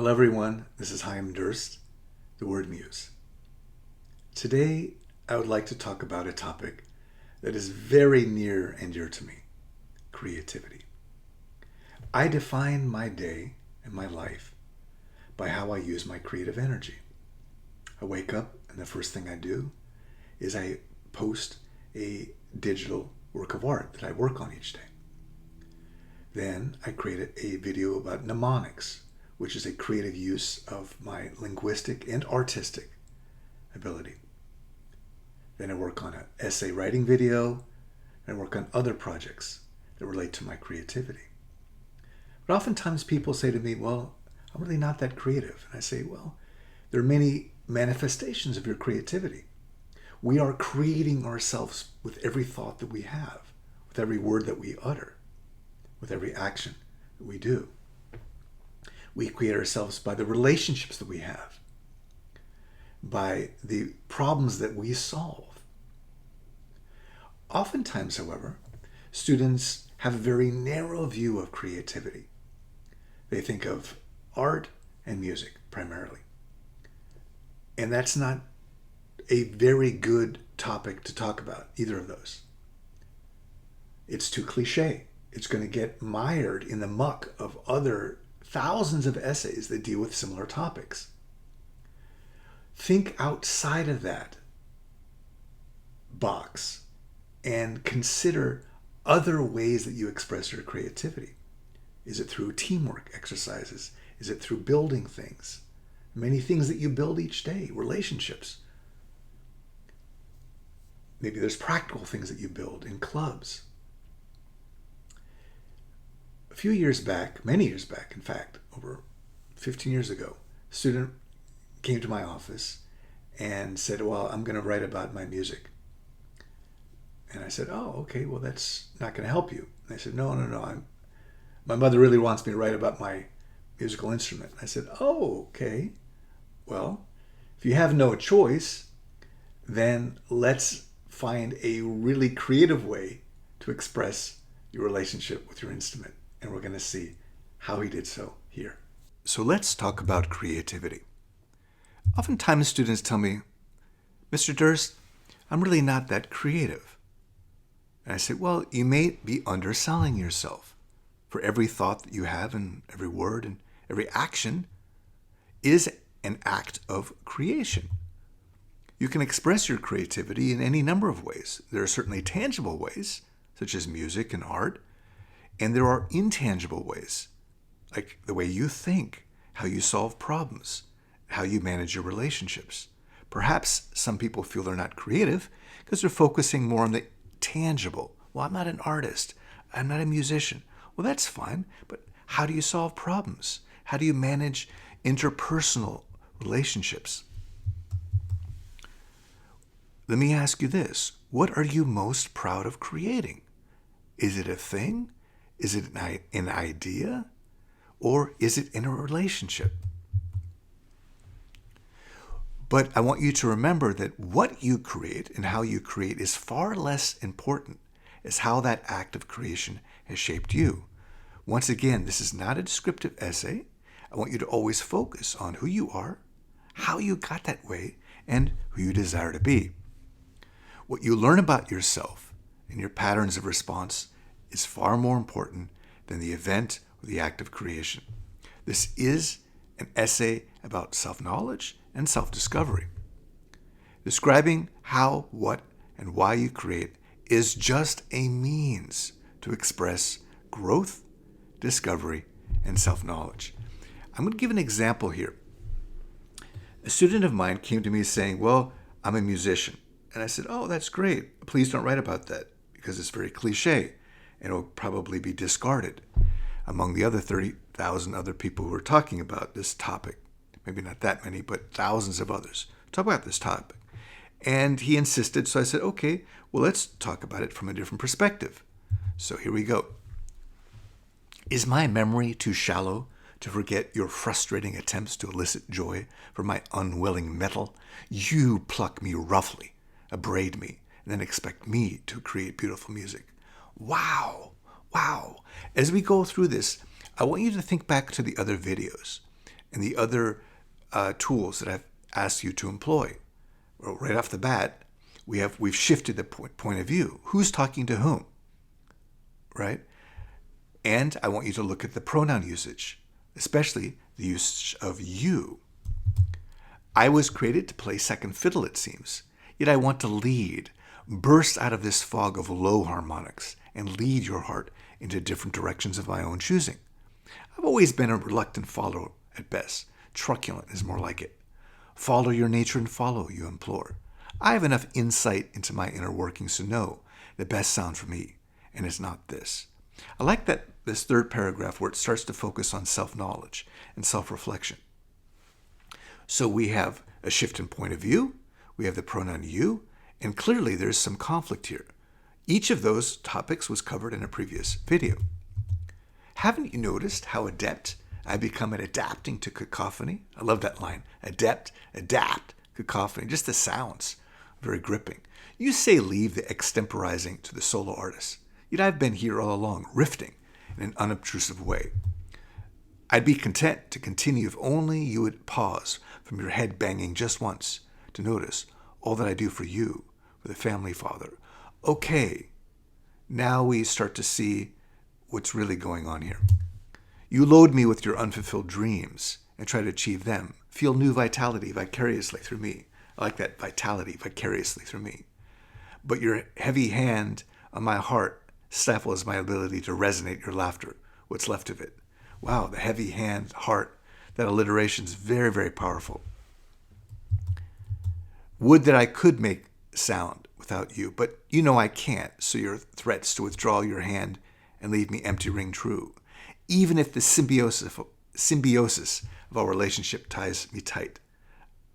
Hello everyone, this is Chaim Durst, the Wordmuse. Today I would like to talk about a topic that is very near and dear to me, creativity. I define my day and my life by how I use my creative energy. I wake up and the first thing I do is I post a digital work of art that I work on each day. Then I create a video about mnemonics, which is a creative use of my linguistic and artistic ability. Then I work on an essay writing video, and I work on other projects that relate to my creativity. But oftentimes people say to me, well, I'm really not that creative. And I say, well, there are many manifestations of your creativity. We are creating ourselves with every thought that we have, with every word that we utter, with every action that we do. We create ourselves by the relationships that we have, by the problems that we solve. Oftentimes, however, students have a very narrow view of creativity. They think of art and music primarily. And that's not a very good topic to talk about, either of those. It's too cliche. It's going to get mired in the muck of other thousands of essays that deal with similar topics. Think outside of that box and consider other ways that you express your creativity. Is it through teamwork exercises? Is it through building things? Many things that you build each day, relationships. Maybe there's practical things that you build in clubs. A few years back, many years back, in fact, over 15 years ago, a student came to my office and said, well, I'm going to write about my music. And I said, oh, okay, well, that's not going to help you. And they said, no, my mother really wants me to write about my musical instrument. I said, oh, okay. Well, if you have no choice, then let's find a really creative way to express your relationship with your instrument. And we're going to see how he did so here. So let's talk about creativity. Oftentimes students tell me, Mr. Durst, I'm really not that creative. And I say, well, you may be underselling yourself. For every thought that you have and every word and every action is an act of creation. You can express your creativity in any number of ways. There are certainly tangible ways, such as music and art, and there are intangible ways, like the way you think, how you solve problems, how you manage your relationships. Perhaps some people feel they're not creative because they're focusing more on the tangible. Well, I'm not an artist. I'm not a musician. Well, that's fine, but how do you solve problems? How do you manage interpersonal relationships? Let me ask you this. What are you most proud of creating? Is it a thing? Is it an idea? Or is it in a relationship? But I want you to remember that what you create and how you create is far less important as how that act of creation has shaped you. Once again, this is not a descriptive essay. I want you to always focus on who you are, how you got that way, and who you desire to be. What you learn about yourself and your patterns of response is far more important than the event or the act of creation. This is an essay about self-knowledge and self-discovery. Describing how, what, and why you create is just a means to express growth, discovery, and self-knowledge. I'm going to give an example here. A student of mine came to me saying, well, I'm a musician. And I said, oh, that's great. Please don't write about that because it's very cliche and it will probably be discarded among the other 30,000 other people who are talking about this topic. Maybe not that many, but thousands of others talk about this topic. And he insisted, so I said, okay, well, let's talk about it from a different perspective. So here we go. Is my memory too shallow to forget your frustrating attempts to elicit joy from my unwilling metal? You pluck me roughly, abrade me, and then expect me to create beautiful music. Wow, wow. As we go through this, I want you to think back to the other videos and the other tools that I've asked you to employ. Well, right off the bat, we've shifted the point of view. Who's talking to whom, right? And I want you to look at the pronoun usage, especially the usage of you. I was created to play second fiddle, it seems. Yet I want to lead, burst out of this fog of low harmonics, and lead your heart into different directions of my own choosing. I've always been a reluctant follower at best. Truculent is more like it. Follow your nature and follow, you implore. I have enough insight into my inner workings to know the best sound for me, and it's not this. I like that this third paragraph where it starts to focus on self-knowledge and self-reflection. So we have a shift in point of view, we have the pronoun you, and clearly there's some conflict here. Each of those topics was covered in a previous video. Haven't you noticed how adept I become at adapting to cacophony? I love that line. Adapt, cacophony. Just the sounds. Very gripping. You say leave the extemporizing to the solo artist. Yet I've been here all along, riffing in an unobtrusive way. I'd be content to continue if only you would pause from your head banging just once to notice all that I do for you, for the family father. Okay, now we start to see what's really going on here. You load me with your unfulfilled dreams and try to achieve them. Feel new vitality vicariously through me. I like that, vitality vicariously through me. But your heavy hand on my heart stifles my ability to resonate your laughter, what's left of it. Wow, the heavy hand, heart, that alliteration is very, very powerful. Would that I could make sound without you, but you know I can't, so your threats to withdraw your hand and leave me empty ring true. Even if the symbiosis of our relationship ties me tight,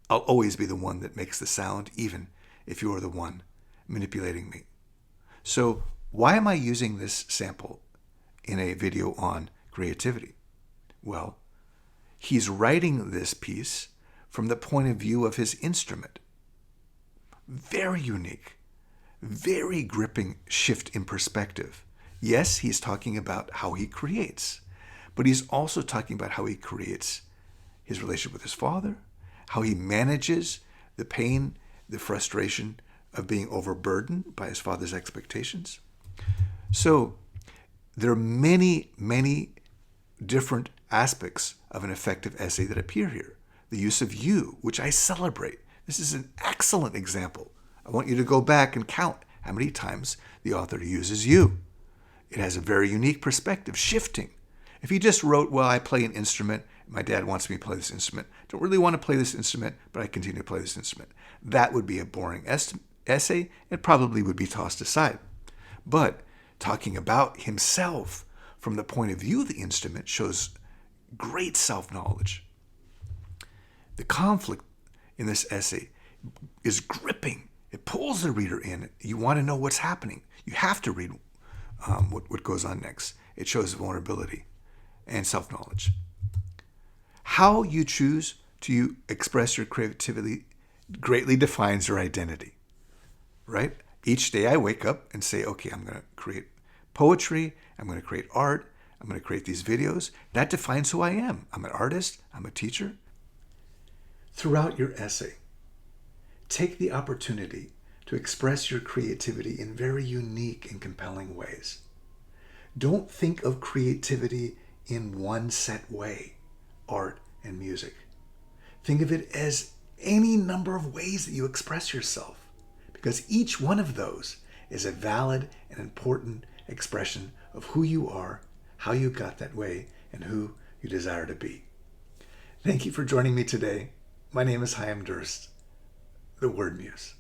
I'll always be the one that makes the sound, even if you're the one manipulating me. So why am I using this sample in a video on creativity? Well, he's writing this piece from the point of view of his instrument. Very unique, very gripping shift in perspective. Yes, he's talking about how he creates, but he's also talking about how he creates his relationship with his father, how he manages the pain, the frustration of being overburdened by his father's expectations. So there are many, many different aspects of an effective essay that appear here. The use of you, which I celebrate. This is an excellent example. I want you to go back and count how many times the author uses you. It has a very unique perspective, shifting. If he just wrote, well, I play an instrument, my dad wants me to play this instrument, don't really want to play this instrument, but I continue to play this instrument, that would be a boring essay. It probably would be tossed aside. But talking about himself from the point of view of the instrument shows great self-knowledge. The conflict in this essay is gripping. It pulls the reader in. You want to know what's happening. You have to read what goes on next. It shows vulnerability and self-knowledge. How you choose to express your creativity greatly defines your identity, right? Each day I wake up and say, okay, I'm going to create poetry. I'm going to create art. I'm going to create these videos. That defines who I am. I'm an artist. I'm a teacher. Throughout your essay, take the opportunity to express your creativity in very unique and compelling ways. Don't think of creativity in one set way, art and music. Think of it as any number of ways that you express yourself, because each one of those is a valid and important expression of who you are, how you got that way, and who you desire to be. Thank you for joining me today. My name is Chaim Durst, the Wordmuse.